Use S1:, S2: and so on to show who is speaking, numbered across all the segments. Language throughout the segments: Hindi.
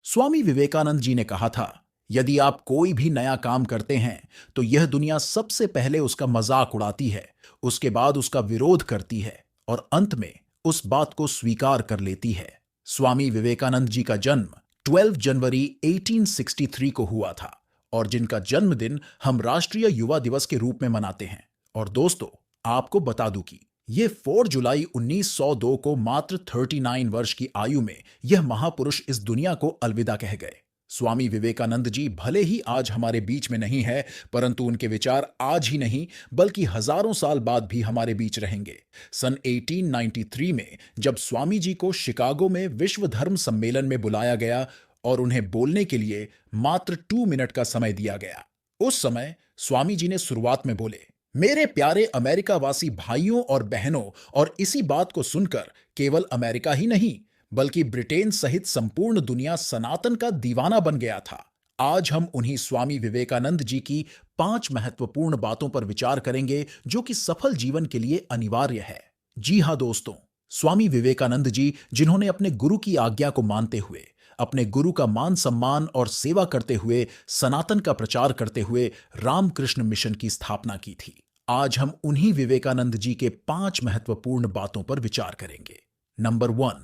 S1: स्वामी विवेकानंद जी ने कहा था, यदि आप कोई भी नया काम करते हैं तो यह दुनिया सबसे पहले उसका मजाक उड़ाती है, उसके बाद उसका विरोध करती है और अंत में उस बात को स्वीकार कर लेती है। स्वामी विवेकानंद जी का जन्म 12 जनवरी 1863 को हुआ था और जिनका जन्मदिन हम राष्ट्रीय युवा दिवस के रूप में मनाते हैं। और दोस्तों, आपको बता दूं कि ये 4 जुलाई 1902 को मात्र 39 वर्ष की आयु में यह महापुरुष इस दुनिया को अलविदा कह गए। स्वामी विवेकानंद जी भले ही आज हमारे बीच में नहीं है, परंतु उनके विचार आज ही नहीं बल्कि हजारों साल बाद भी हमारे बीच रहेंगे। सन 1893 में जब स्वामी जी को शिकागो में विश्व धर्म सम्मेलन में बुलाया गया और उन्हें बोलने के लिए मात्र 2 मिनट का समय दिया गया, उस समय स्वामी जी ने शुरुआत में बोले, मेरे प्यारे अमेरिका वासी भाइयों और बहनों, और इसी बात को सुनकर केवल अमेरिका ही नहीं बल्कि ब्रिटेन सहित संपूर्ण दुनिया सनातन का दीवाना बन गया था। आज हम उन्हीं स्वामी विवेकानंद जी की 5 महत्वपूर्ण बातों पर विचार करेंगे जो कि सफल जीवन के लिए अनिवार्य है। जी हां दोस्तों, स्वामी विवेकानंद जी जिन्होंने अपने गुरु की आज्ञा को मानते हुए, अपने गुरु का मान सम्मान और सेवा करते हुए, सनातन का प्रचार करते हुए रामकृष्ण मिशन की स्थापना की थी। आज हम उन्हीं विवेकानंद जी के 5 महत्वपूर्ण बातों पर विचार करेंगे। नंबर 1,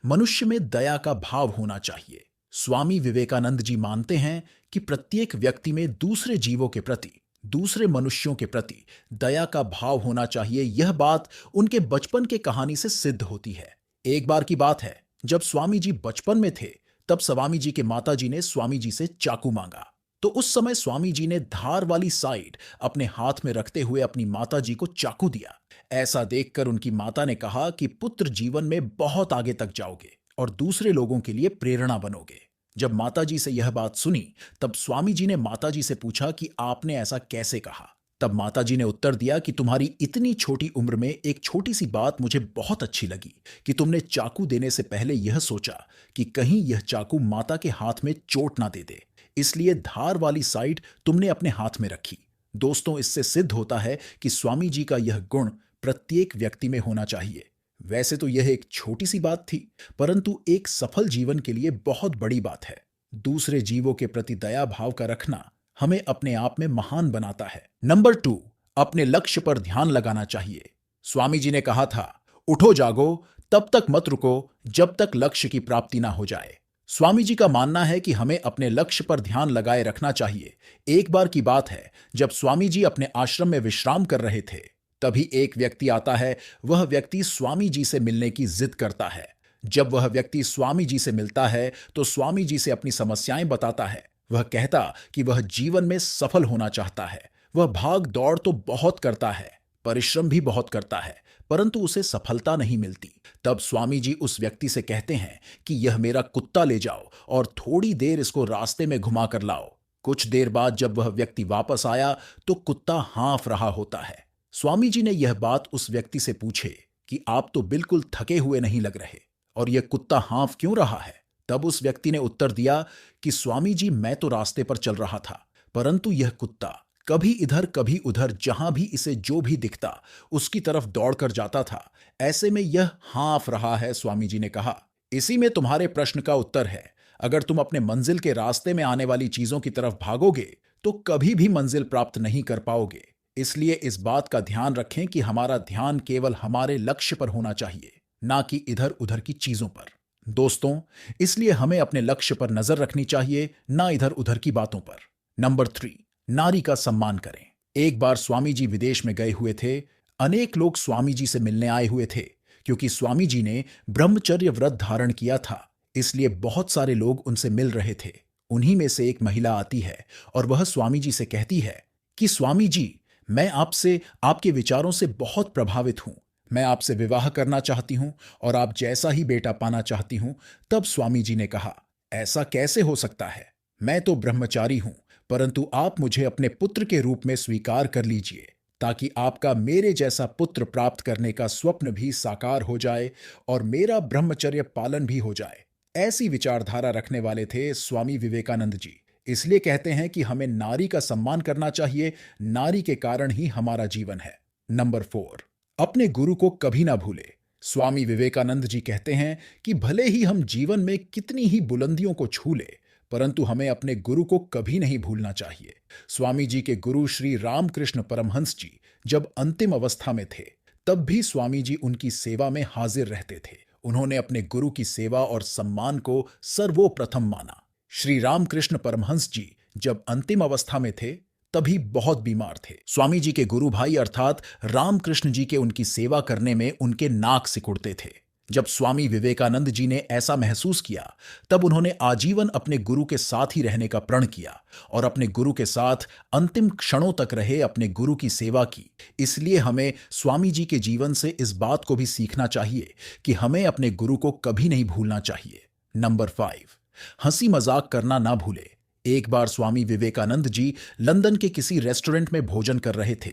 S1: मनुष्य में दया का भाव होना चाहिए। स्वामी विवेकानंद जी मानते हैं कि प्रत्येक व्यक्ति में दूसरे जीवों के प्रति, दूसरे मनुष्यों के प्रति दया का भाव होना चाहिए। यह बात उनके बचपन के कहानी से सिद्ध होती है। एक बार की बात है, जब स्वामी जी बचपन में थे, तब स्वामी जी के माताजी ने स्वामी जी से चाकू मांगा। तो उस समय स्वामी जी ने धार वाली साइड अपने हाथ में रखते हुए अपनी माताजी को चाकू दिया। ऐसा देखकर उनकी माता ने कहा कि पुत्र, जीवन में बहुत आगे तक जाओगे और दूसरे लोगों के लिए प्रेरणा बनोगे। जब माताजी से यह बात सुनी, तब स्वामी जी ने माताजी से पूछा कि आपने ऐसा कैसे कहा। तब माताजी ने उत्तर दिया कि तुम्हारी इतनी छोटी उम्र में एक छोटी सी बात मुझे बहुत अच्छी लगी कि तुमने चाकू देने से पहले यह सोचा कि कहीं यह चाकू माता के हाथ में चोट ना दे दे, इसलिए धार वाली साइड तुमने अपने हाथ में रखी। दोस्तों, इससे सिद्ध होता है कि स्वामी जी का यह गुण प्रत्येक व्यक्ति में होना चाहिए। वैसे तो यह एक छोटी सी बात थी, परंतु एक सफल जीवन के लिए बहुत बड़ी बात है। दूसरे जीवों के प्रति दया भाव का रखना हमें अपने आप में महान बनाता है। नंबर 2, अपने लक्ष्य पर ध्यान लगाना चाहिए। स्वामी जी ने कहा था, उठो जागो, तब तक मत रुको जब तक लक्ष्य की प्राप्ति ना हो जाए। स्वामी जी का मानना है कि हमें अपने लक्ष्य पर ध्यान लगाए रखना चाहिए। एक बार की बात है, जब स्वामी जी अपने आश्रम में विश्राम कर रहे थे, तभी एक व्यक्ति आता है। वह व्यक्ति स्वामी जी से मिलने की जिद करता है। जब वह व्यक्ति स्वामी जी से मिलता है तो स्वामी जी से अपनी समस्याएं बताता है। वह कहता कि वह जीवन में सफल होना चाहता है। वह भाग दौड़ तो बहुत करता है, परिश्रम भी बहुत करता है, परंतु उसे सफलता नहीं मिलती। तब स्वामी जी उस व्यक्ति से कहते हैं कि यह मेरा कुत्ता ले जाओ और थोड़ी देर इसको रास्ते में घुमा कर लाओ। कुछ देर बाद जब वह व्यक्ति वापस आया तो कुत्ता हाँफ रहा होता है। स्वामी जी ने यह बात उस व्यक्ति से पूछे कि आप तो बिल्कुल थके हुए नहीं लग रहे और यह कुत्ता हाँफ क्यों रहा है। तब उस व्यक्ति ने उत्तर दिया कि स्वामी जी, मैं तो रास्ते पर चल रहा था, परंतु यह कुत्ता कभी इधर कभी उधर, जहां भी इसे जो भी दिखता उसकी तरफ दौड़कर जाता था। ऐसे में यह हाँफ रहा है। स्वामी जी ने कहा, इसी में तुम्हारे प्रश्न का उत्तर है। अगर तुम अपने मंजिल के रास्ते में आने वाली चीजों की तरफ भागोगे तो कभी भी मंजिल प्राप्त नहीं कर पाओगे। इसलिए इस बात का ध्यान रखें कि हमारा ध्यान केवल हमारे लक्ष्य पर होना चाहिए, ना कि इधर उधर की चीजों पर। दोस्तों, इसलिए हमें अपने लक्ष्य पर नजर रखनी चाहिए, ना इधर उधर की बातों पर। नंबर 3, नारी का सम्मान करें। एक बार स्वामी जी विदेश में गए हुए थे। अनेक लोग स्वामी जी से मिलने आए हुए थे। क्योंकि स्वामी जी ने ब्रह्मचर्य व्रत धारण किया था, इसलिए बहुत सारे लोग उनसे मिल रहे थे। उन्हीं में से एक महिला आती है और वह स्वामी जी से कहती है कि स्वामी जी, मैं आपसे, आपके विचारों से बहुत प्रभावित हूं। मैं आपसे विवाह करना चाहती हूं और आप जैसा ही बेटा पाना चाहती हूं। तब स्वामी जी ने कहा, ऐसा कैसे हो सकता है? मैं तो ब्रह्मचारी हूं, परंतु आप मुझे अपने पुत्र के रूप में स्वीकार कर लीजिए, ताकि आपका मेरे जैसा पुत्र प्राप्त करने का स्वप्न भी साकार हो जाए और मेरा ब्रह्मचर्य पालन भी हो जाए। ऐसी विचारधारा रखने वाले थे स्वामी विवेकानंद जी। इसलिए कहते हैं कि हमें नारी का सम्मान करना चाहिए। नारी के कारण ही हमारा जीवन है। नंबर 4, अपने गुरु को कभी ना भूले। स्वामी विवेकानंद जी कहते हैं कि भले ही हम जीवन में कितनी ही बुलंदियों को छू ले, परंतु हमें अपने गुरु को कभी नहीं भूलना चाहिए। स्वामी जी के गुरु श्री रामकृष्ण परमहंस जी जब अंतिम अवस्था में थे, तब भी स्वामी जी उनकी सेवा में हाजिर रहते थे। उन्होंने अपने गुरु की सेवा और सम्मान को सर्वोप्रथम माना। श्री रामकृष्ण परमहंस जी जब अंतिम अवस्था में थे, तभी बहुत बीमार थे। स्वामी जी के गुरु भाई अर्थात रामकृष्ण जी के उनकी सेवा करने में उनके नाक सिकुड़ते थे। जब स्वामी विवेकानंद जी ने ऐसा महसूस किया, तब उन्होंने आजीवन अपने गुरु के साथ ही रहने का प्रण किया और अपने गुरु के साथ अंतिम क्षणों तक रहे, अपने गुरु की सेवा की। इसलिए हमें स्वामी जी के जीवन से इस बात को भी सीखना चाहिए कि हमें अपने गुरु को कभी नहीं भूलना चाहिए। नंबर 5, हंसी मजाक करना ना भूले। एक बार स्वामी विवेकानंद जी लंदन के किसी रेस्टोरेंट में भोजन कर रहे थे।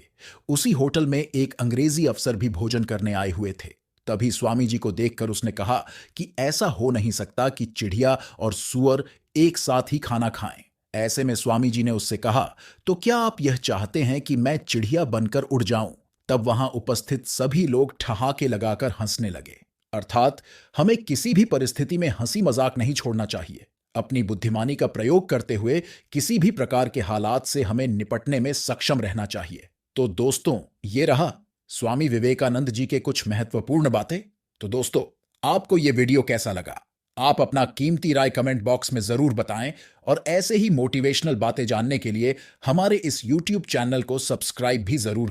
S1: उसी होटल में एक अंग्रेजी अफसर भी भोजन करने आए हुए थे। तभी स्वामी जी को देखकर उसने कहा कि ऐसा हो नहीं सकता कि चिड़िया और सूअर एक साथ ही खाना खाएं। ऐसे में स्वामी जी ने उससे कहा, तो क्या आप यह चाहते हैं कि मैं चिड़िया बनकर उड़ जाऊं? तब वहां उपस्थित सभी लोग ठहाके लगाकर हंसने लगे। अर्थात हमें किसी भी परिस्थिति में हंसी मजाक नहीं छोड़ना चाहिए। अपनी बुद्धिमानी का प्रयोग करते हुए किसी भी प्रकार के हालात से हमें निपटने में सक्षम रहना चाहिए। तो दोस्तों, ये रहा स्वामी विवेकानंद जी के कुछ महत्वपूर्ण बातें। तो दोस्तों, आपको यह वीडियो कैसा लगा? आप अपना कीमती राय कमेंट बॉक्स में जरूर बताएं और ऐसे ही मोटिवेशनल बातें जानने के लिए हमारे इस YouTube चैनल को सब्सक्राइब भी जरूर